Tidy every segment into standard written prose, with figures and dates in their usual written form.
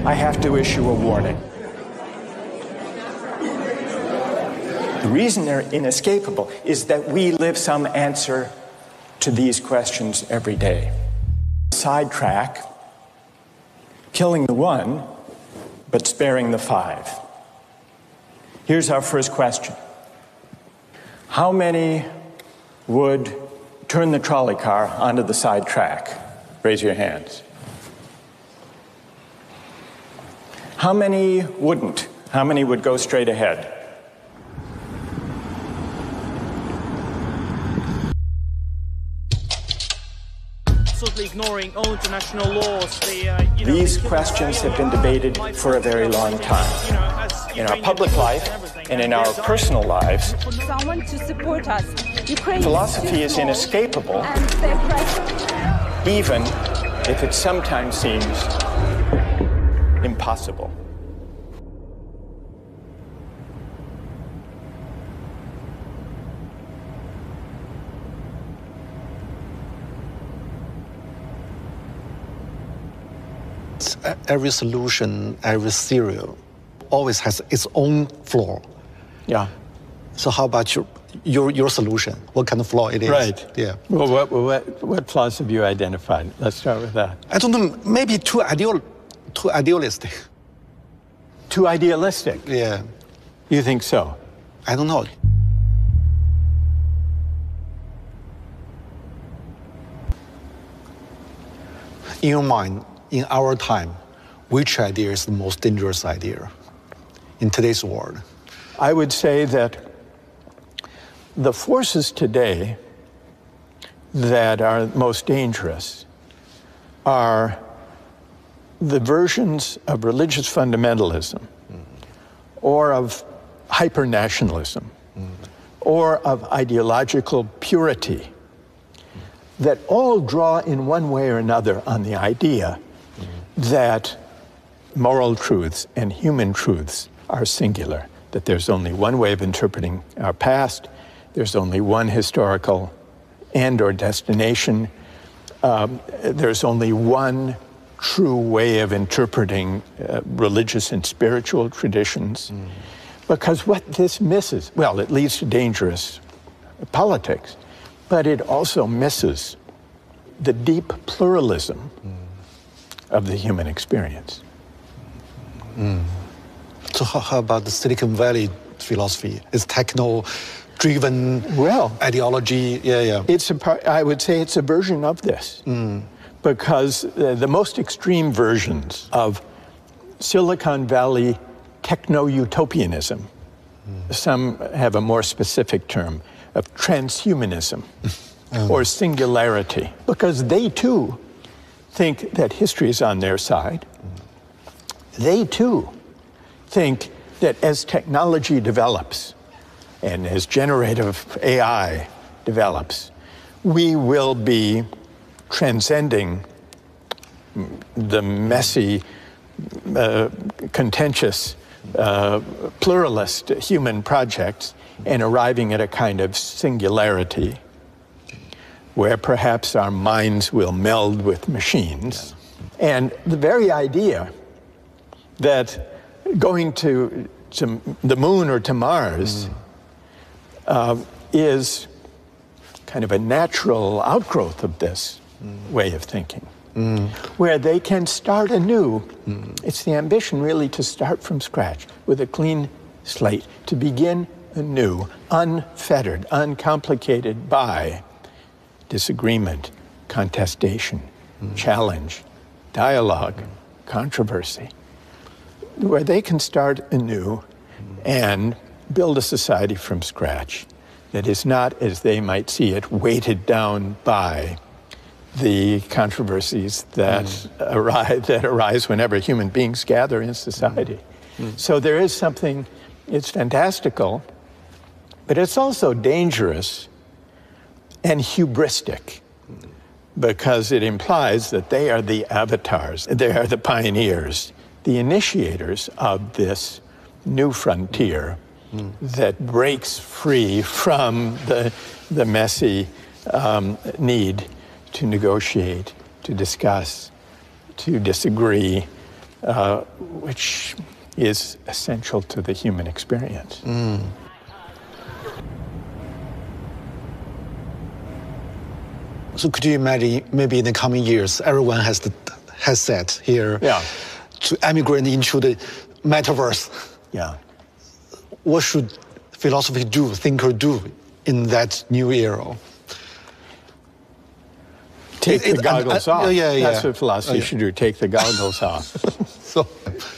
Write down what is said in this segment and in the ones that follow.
I have to issue a warning. The reason they're inescapable is that we live some answer to these questions every day. Sidetrack, killing the one, but sparing the five. Here's our first question. How many would turn the trolley car onto the side track? Raise your hands. How many wouldn't? How many would go straight ahead? Ignoring all international laws. These questions have been debated for a very long time. In our public life and in our personal lives, someone to support us. Philosophy is inescapable, even if it sometimes seems impossible. Every solution, every theory always has its own flaw. Yeah. So how about your solution? What kind of flaw it is? Right. Yeah. Well, what flaws have you identified? Let's start with that. I don't know. Maybe too idealistic. Too idealistic? Yeah. You think so? I don't know. In your mind, in our time, which idea is the most dangerous idea in today's world? I would say that the forces today that are most dangerous are the versions of religious fundamentalism or of hyper-nationalism or of ideological purity that all draw in one way or another on the idea that moral truths and human truths are singular, that there's only one way of interpreting our past, there's only one historical end or destination, there's only one true way of interpreting religious and spiritual traditions. Because what this misses, well, it leads to dangerous politics, but it also misses the deep pluralism of the human experience. So how about the Silicon Valley philosophy? It's techno-driven ideology? Yeah. I would say it's a version of this. Because the most extreme versions of Silicon Valley techno-utopianism, some have a more specific term of transhumanism or singularity, because they too think that history is on their side. They too think that as technology develops and as generative AI develops, we will be transcending the messy, contentious, pluralist human projects and arriving at a kind of singularity where perhaps our minds will meld with machines. And the very idea that going to the moon or to Mars is kind of a natural outgrowth of this way of thinking, where they can start anew. It's the ambition really to start from scratch with a clean slate, to begin anew, unfettered, uncomplicated by disagreement, contestation, challenge, dialogue, controversy, where they can start anew and build a society from scratch that is not, as they might see it, weighted down by the controversies that arise whenever human beings gather in society. So there is something, it's fantastical, but it's also dangerous and hubristic, because it implies that they are the avatars, they are the pioneers, the initiators of this new frontier that breaks free from the messy need to negotiate, to discuss, to disagree, which is essential to the human experience. So could you imagine maybe in the coming years, everyone has the headset here to emigrate into the metaverse? Yeah. What should philosophy do, thinker do in that new era? Take the goggles off. Yeah. That's what philosophy should do, take the goggles off. So,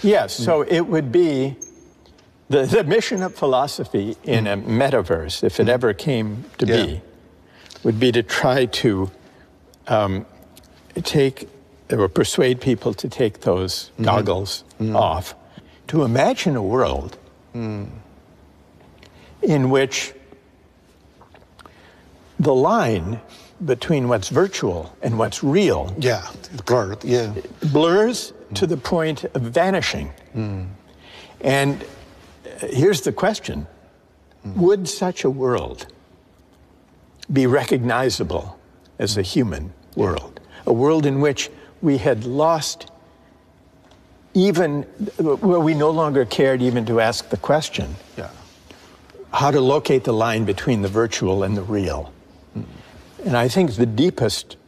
yes, so it would be the mission of philosophy in a metaverse, if it ever came to be, would be to try to take or persuade people to take those goggles off, to imagine a world in which the line between what's virtual and what's real blurred, blurs to the point of vanishing. And here's the question. Would such a world be recognizable as a human world? A world in which we had lost even, where we no longer cared even to ask the question, how to locate the line between the virtual and the real. And I think the deepest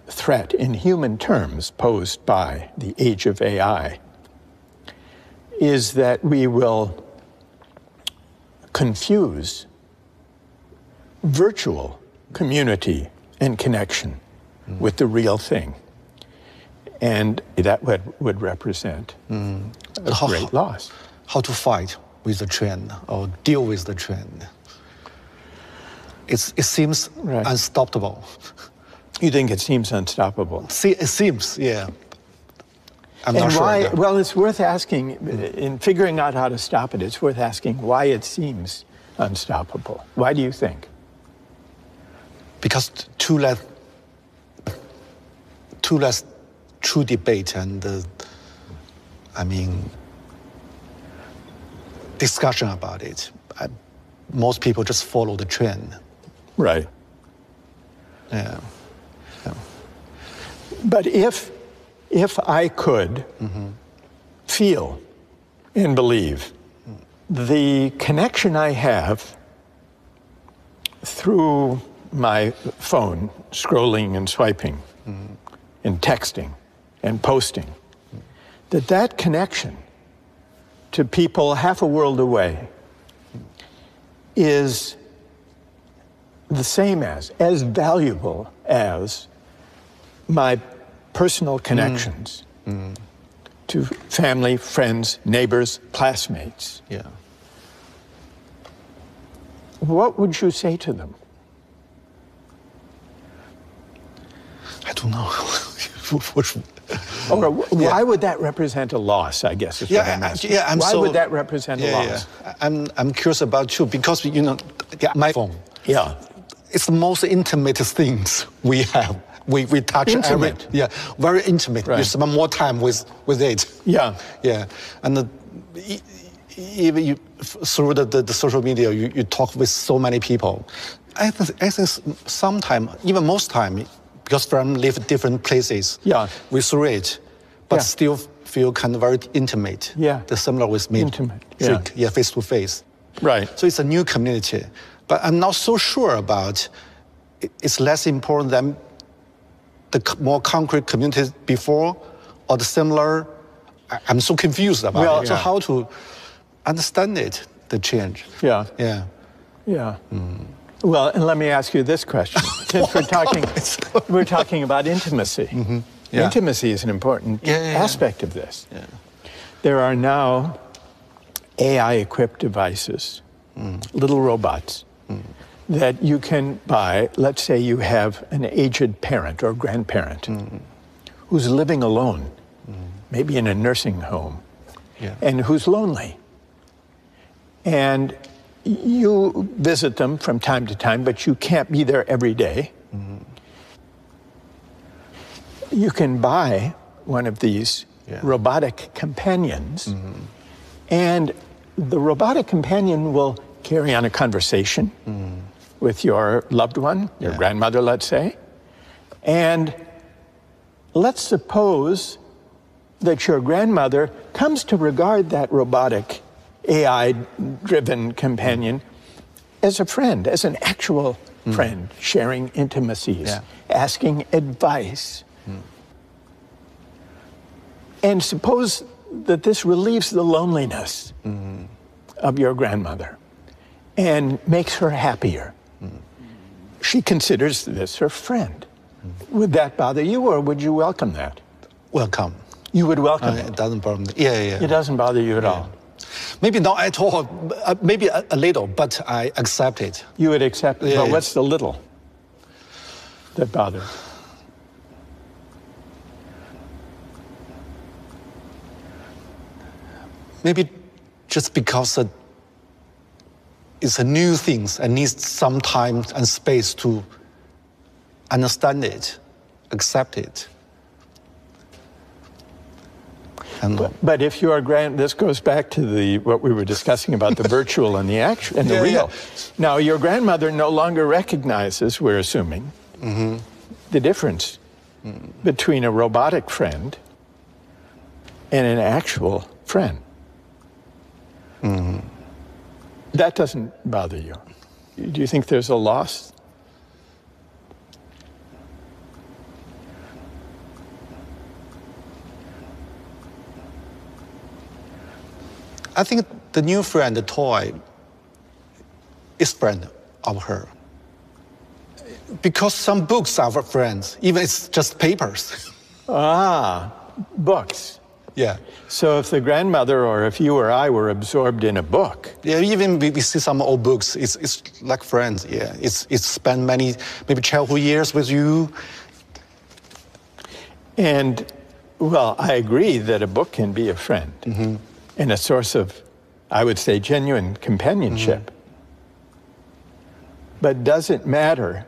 threat in human terms posed by the age of AI is that we will confuse virtual community and connection with the real thing. And that would represent a great loss. How to fight with the trend or deal with the trend? It seems unstoppable. You think it seems unstoppable? It seems, I'm not sure. Why? Well, it's worth asking, in figuring out how to stop it, it's worth asking why it seems unstoppable. Why do you think? Because too less true debate and, discussion about it. Most people just follow the trend. Right. Yeah. But if I could feel and believe the connection I have through my phone, scrolling and swiping and texting and posting, that connection to people half a world away is the same as valuable as my personal connections to family, friends, neighbors, classmates. What would you say to them? I don't know. Why would that represent a loss, I guess is what I'm asking. Why would that represent a loss? I'm curious about too, because, my phone. It's the most intimate things we have. We touch intimate. Very intimate. Right. You spend more time with it. And even through the social media, you talk with so many people. I think sometimes, even most time, because friends live different places, we through it, but still feel kind of very intimate. The similar with me. Intimate. Face to face. Right. So it's a new community. But I'm not so sure about it's less important than the more concrete communities before or the similar. I'm so confused about it. So how to understand it, the change? Well, and let me ask you this question. Since we're talking about intimacy. Intimacy is an important aspect of this. There are now AI-equipped devices, little robots, that you can buy. Let's say you have an aged parent or grandparent who's living alone, maybe in a nursing home, and who's lonely. And you visit them from time to time, but you can't be there every day. You can buy one of these robotic companions, and the robotic companion will carry on a conversation with your loved one, your grandmother, let's say. And let's suppose that your grandmother comes to regard that robotic, AI-driven companion as a friend, as an actual friend, sharing intimacies, asking advice. And suppose that this relieves the loneliness of your grandmother and makes her happier. She considers this her friend. Would that bother you, or would you welcome that? Welcome. You would welcome it? It doesn't bother me. Yeah. It doesn't bother you at all? Maybe not at all, maybe a little, but I accept it. You would accept it, but what's the little that bothers? Maybe just because it's a new thing and needs some time and space to understand it, accept it. But if your this goes back to what we were discussing about the virtual and the actual and the real. Now, your grandmother no longer recognizes, we're assuming, the difference between a robotic friend and an actual friend. That doesn't bother you. Do you think there's a loss? I think the new friend, the toy, is friend of her. Because some books are friends, even it's just papers. Books. Yeah. So if the grandmother or if you or I were absorbed in a book. Yeah, even we see some old books, it's like friends, yeah. It's spent maybe childhood years with you. And, well, I agree that a book can be a friend. And a source of, I would say, genuine companionship. But does it matter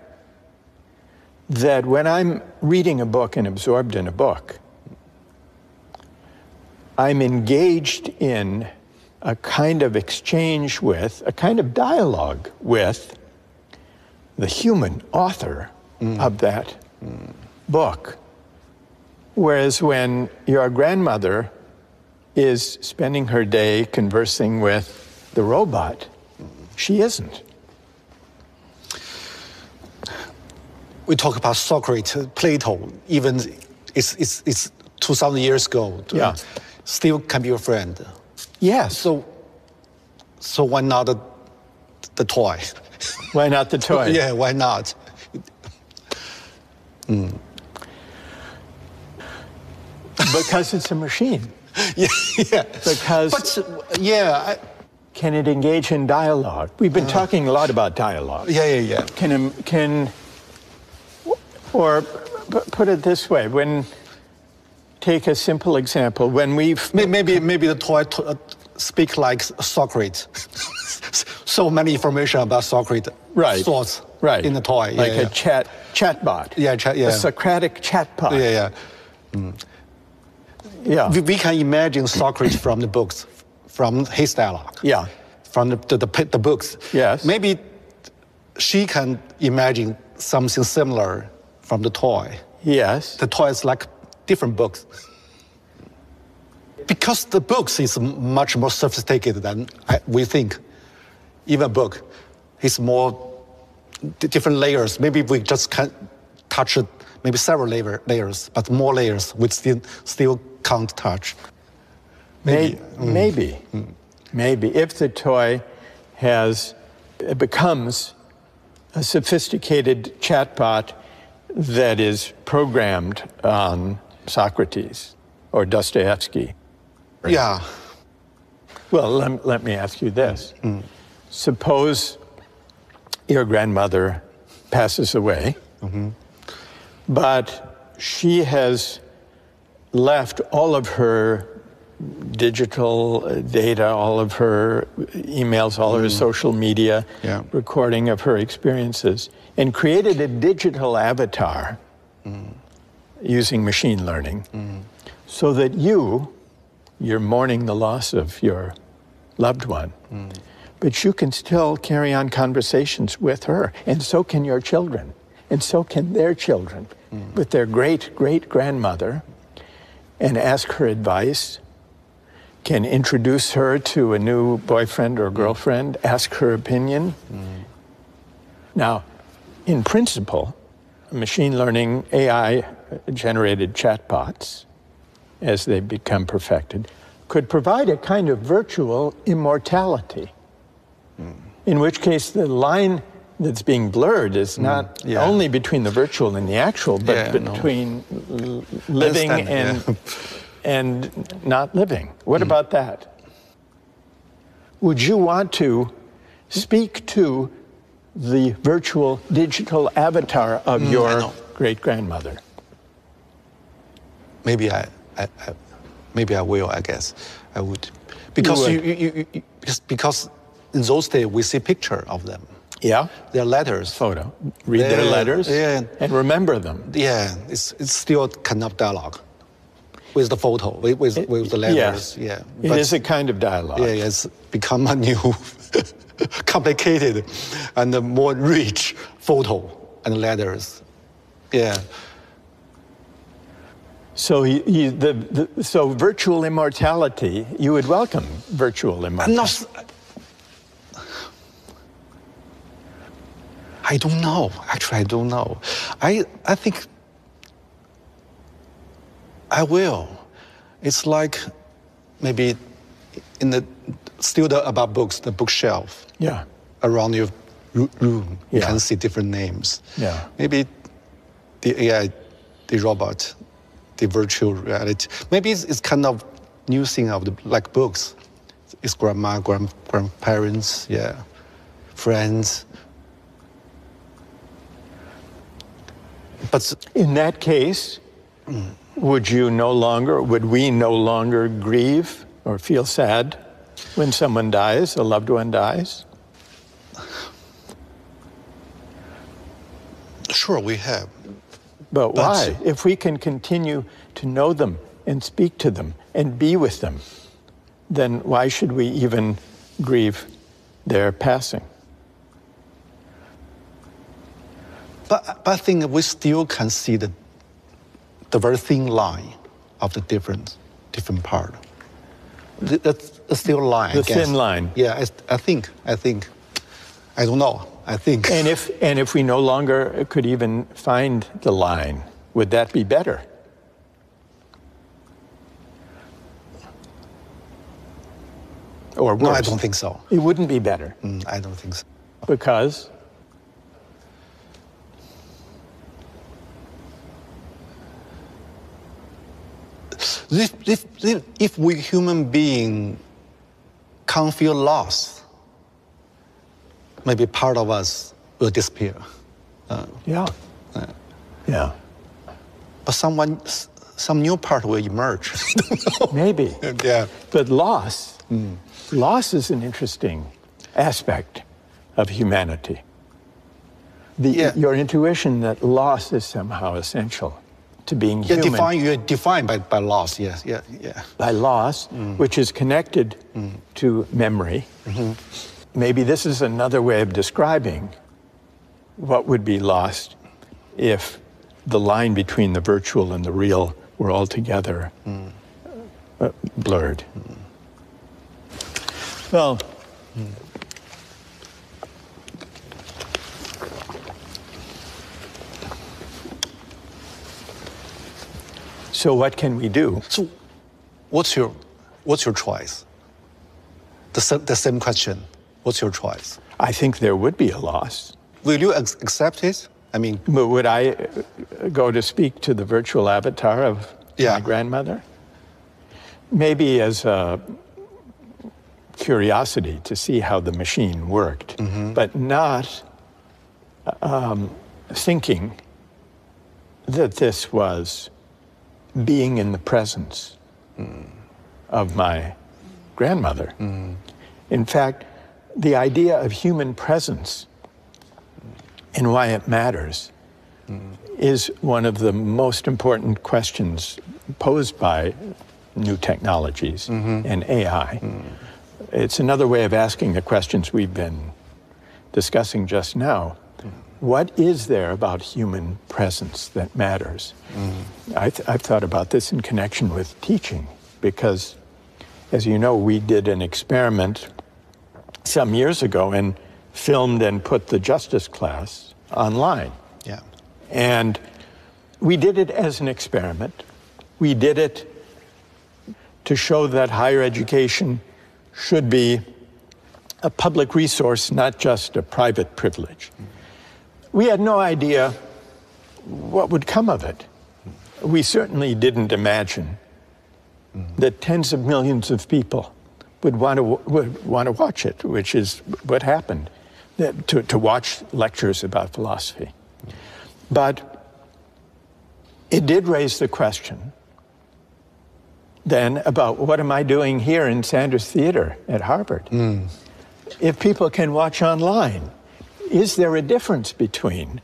that when I'm reading a book and absorbed in a book, I'm engaged in a kind of exchange with, a kind of dialogue with the human author of that book? Whereas when your grandmother is spending her day conversing with the robot, she isn't. We talk about Socrates, Plato, even it's 2,000 years ago. Yeah. Still can be your friend. Yes. So why not the toy? Why not the toy? Yeah, why not? Because it's a machine. Yeah. Because. But yeah. Can it engage in dialogue? We've been talking a lot about dialogue. Yeah. Or put it this way, take a simple example, when we've... Maybe the toy speak like Socrates. So many information about Socrates. Right. Thoughts. Right. In the toy. Like a chatbot. Yeah, A Socratic chatbot. Yeah. We can imagine Socrates from the books, from his dialogue. Yeah. From the books. Yes. Maybe she can imagine something similar from the toy. Yes. The toy is like different books. Because the books is much more sophisticated than we think. Even a book, it's more different layers. Maybe we just can touch it, maybe several layers, but more layers we still can't touch. Maybe. If the toy becomes a sophisticated chatbot that is programmed on Socrates or Dostoevsky. Yeah. Well, let me ask you this. Suppose your grandmother passes away, but she has left all of her digital data, all of her emails, all of her social media, recording of her experiences, and created a digital avatar using machine learning, so that you're mourning the loss of your loved one, but you can still carry on conversations with her, and so can your children, and so can their children, with their great-great-grandmother, and ask her advice, can introduce her to a new boyfriend or girlfriend, ask her opinion. Now, in principle, machine learning, AI-generated chatbots, as they become perfected, could provide a kind of virtual immortality, in which case the line that's being blurred is not only between the virtual and the actual, but between living and not living. What about that? Would you want to speak to the virtual digital avatar of your great-grandmother? Maybe maybe I will, I guess. I would. Because because in those days we see picture of them. Yeah? Their letters. Photo. Read their letters and remember them. Yeah, it's still kind of dialogue with the photo, with the letters. Yeah. It is a kind of dialogue. Yeah, it's become a new complicated and a more rich photo and letters. Yeah. So so virtual immortality, you would welcome virtual immortality. I don't know. Actually, I don't know. I think I will. It's like maybe in about books, the bookshelf. Yeah. Around your room, you Yeah. can see different names. Yeah. Maybe the AI, the robot, the virtual reality. Maybe it's kind of new thing of like books. It's grandma, grandparents, friends. But in that case, would we no longer grieve or feel sad when someone dies, a loved one dies? Sure, we have. But why? If we can continue to know them and speak to them and be with them, then why should we even grieve their passing? But I think we still can see the very thin line of the different part. That's still a line. The thin line. Yeah, I think. I don't know. I think. And if we no longer could even find the line, would that be better? Or worse? No, I don't think so. It wouldn't be better. I don't think so. Because? If we human being can't feel loss, maybe part of us will disappear. Yeah. But some new part will emerge. Maybe. Yeah. But loss is an interesting aspect of humanity. Your intuition that loss is somehow essential to being human. You're defined by loss, yes, yeah. By loss, which is connected to memory. Maybe this is another way of describing what would be lost if the line between the virtual and the real were altogether blurred. Well, so what can we do? So, what's your choice? The same question. What's your choice? I think there would be a loss. Will you accept it? I mean, but would I go to speak to the virtual avatar of my grandmother? Maybe as a curiosity to see how the machine worked, but not thinking that this was being in the presence of my grandmother. In fact, the idea of human presence and why it matters is one of the most important questions posed by new technologies and AI. It's another way of asking the questions we've been discussing just now. what is there about human presence that matters? I've thought about this in connection with teaching, because, as you know, we did an experiment some years ago and filmed and put the justice class online. Yeah. And we did it as an experiment. We did it to show that higher education should be a public resource, not just a private privilege. We had no idea what would come of it. We certainly didn't imagine that tens of millions of people would want to watch it, which is what happened, to watch lectures about philosophy. But it did raise the question then about what am I doing here in Sanders Theater at Harvard? If people can watch online, is there a difference between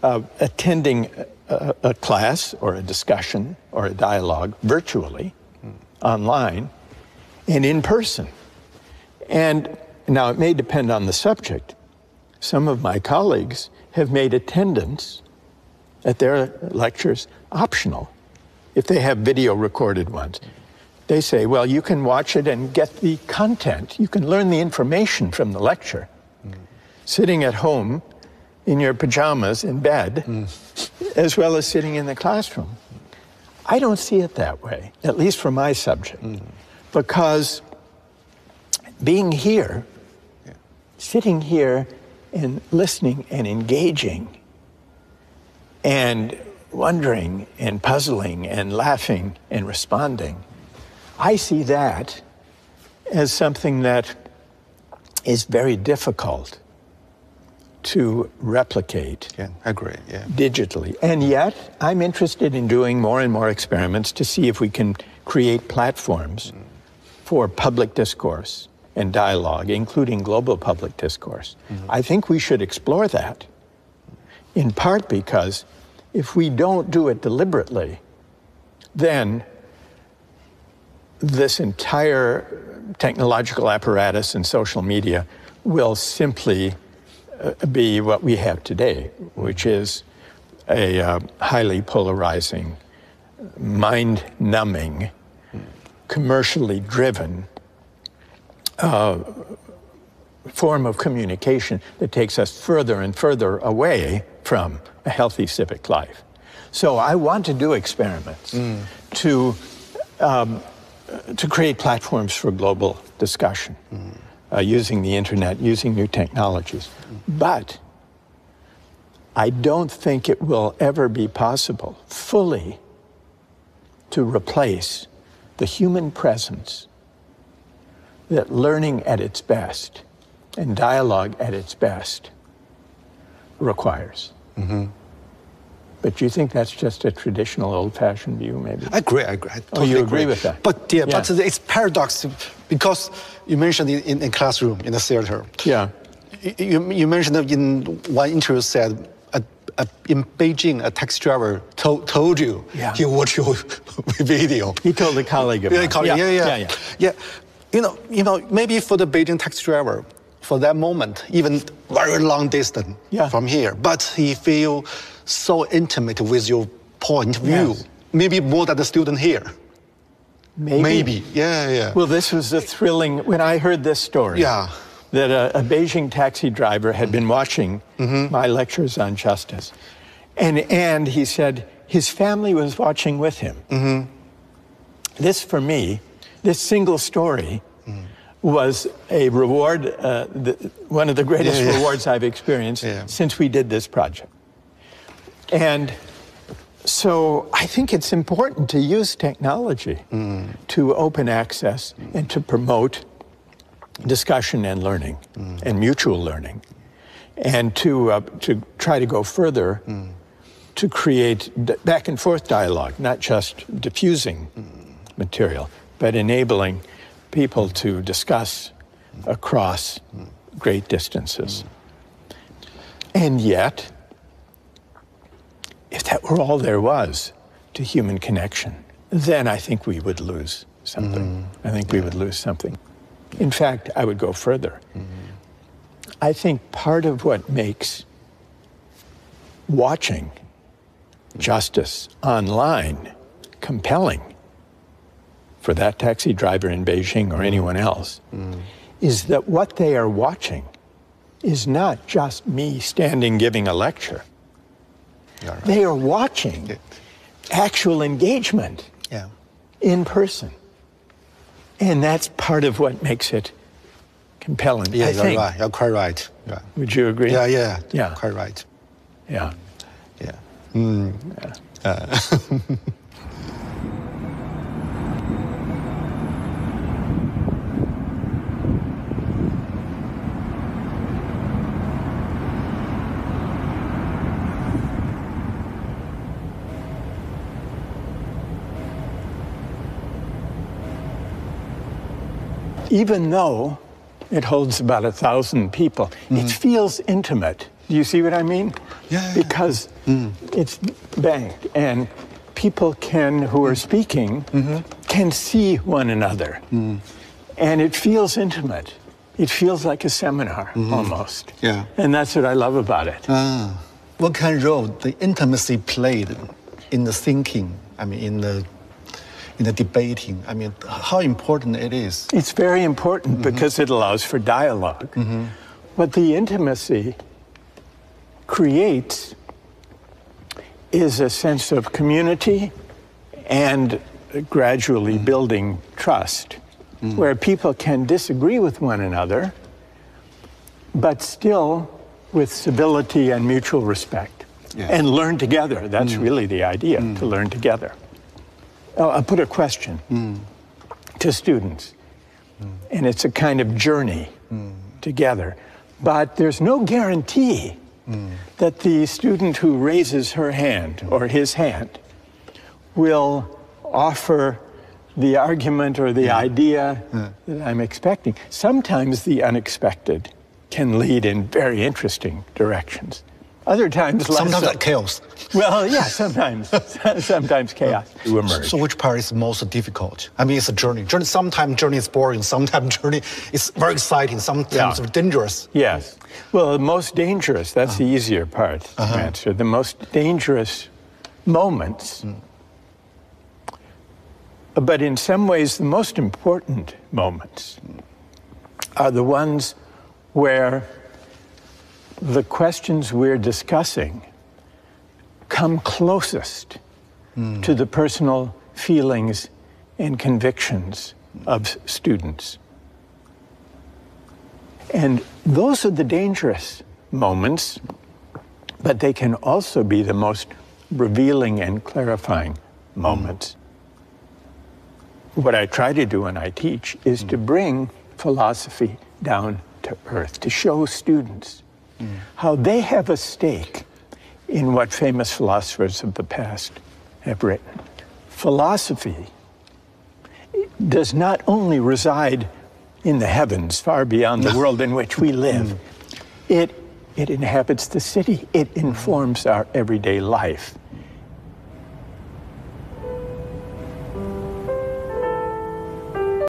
attending a class or a discussion or a dialogue virtually, online, and in person? And now it may depend on the subject. Some of my colleagues have made attendance at their lectures optional if they have video recorded ones. They say, well, you can watch it and get the content. You can learn the information from the lecture, sitting at home in your pajamas in bed, as well as sitting in the classroom. I don't see it that way, at least for my subject, because being here, sitting here and listening and engaging and wondering and puzzling and laughing and responding, I see that as something that is very difficult to replicate. Yeah, I agree. Yeah. Digitally. And yet, I'm interested in doing more and more experiments to see if we can create platforms for public discourse and dialogue, including global public discourse. I think we should explore that, in part because if we don't do it deliberately, then this entire technological apparatus and social media will simply be what we have today, which is a highly polarizing, mind-numbing, commercially driven form of communication that takes us further and further away from a healthy civic life. So I want to do experiments to create platforms for global discussion, using the internet, using new technologies. But I don't think it will ever be possible fully to replace the human presence that learning at its best and dialogue at its best requires. But do you think that's just a traditional old-fashioned view, maybe? I agree. I totally you agree with that? But but it's paradox because you mentioned in a classroom, in a theater. Yeah. You mentioned that in one interview said in Beijing, a taxi driver told you he watched your video. He told a colleague of mine. Yeah. You know, maybe for the Beijing taxi driver, for that moment, even very long distance from here, but he feel so intimate with your point of view, maybe more than the student here. Maybe. Yeah. Well, this was a thrilling, when I heard this story, that a Beijing taxi driver had been watching my lectures on justice. And he said his family was watching with him. This, for me, this single story was a reward, one of the greatest rewards I've experienced since we did this project. And so I think it's important to use technology to open access and to promote discussion and learning and mutual learning, and to try to go further to create back and forth dialogue, not just diffusing material, but enabling people to discuss across great distances. And yet, if that were all there was to human connection, then I think we would lose something. I think we would lose something. In fact, I would go further. I think part of what makes watching justice online compelling for that taxi driver in Beijing or anyone else is that what they are watching is not just me standing giving a lecture. Right. They are watching actual engagement in person. And that's part of what makes it compelling. Yeah, I think. Right. You're quite right. Yeah. Would you agree? Yeah. Quite right. Yeah. Yeah. Even though it holds about 1,000 people, it feels intimate. Do you see what I mean? Yeah. Because it's banked, and people who are speaking can see one another. And it feels intimate. It feels like a seminar, almost. Yeah. And that's what I love about it. What kind of role the intimacy played in the thinking, in the debating? How important it is? It's very important because it allows for dialogue. What the intimacy creates is a sense of community and gradually building trust, where people can disagree with one another, but still with civility and mutual respect, and learn together. That's really the idea, to learn together. I'll put a question to students, and it's a kind of journey together. But there's no guarantee that the student who raises her hand or his hand will offer the argument or the idea that I'm expecting. Sometimes the unexpected can lead in very interesting directions. Other times, sometimes like chaos. Well, yeah, sometimes chaos to emerge. So which part is most difficult? It's a journey. Sometimes journey is boring. Sometimes journey is very exciting. Sometimes dangerous. Yes. Well, the most dangerous, that's the easier part to answer. The most dangerous moments, but in some ways the most important moments, are the ones where the questions we're discussing come closest to the personal feelings and convictions of students. And those are the dangerous moments, but they can also be the most revealing and clarifying moments. What I try to do when I teach is to bring philosophy down to earth, to show students how they have a stake in what famous philosophers of the past have written. Philosophy does not only reside in the heavens, far beyond the world in which we live. It inhabits the city. It informs our everyday life.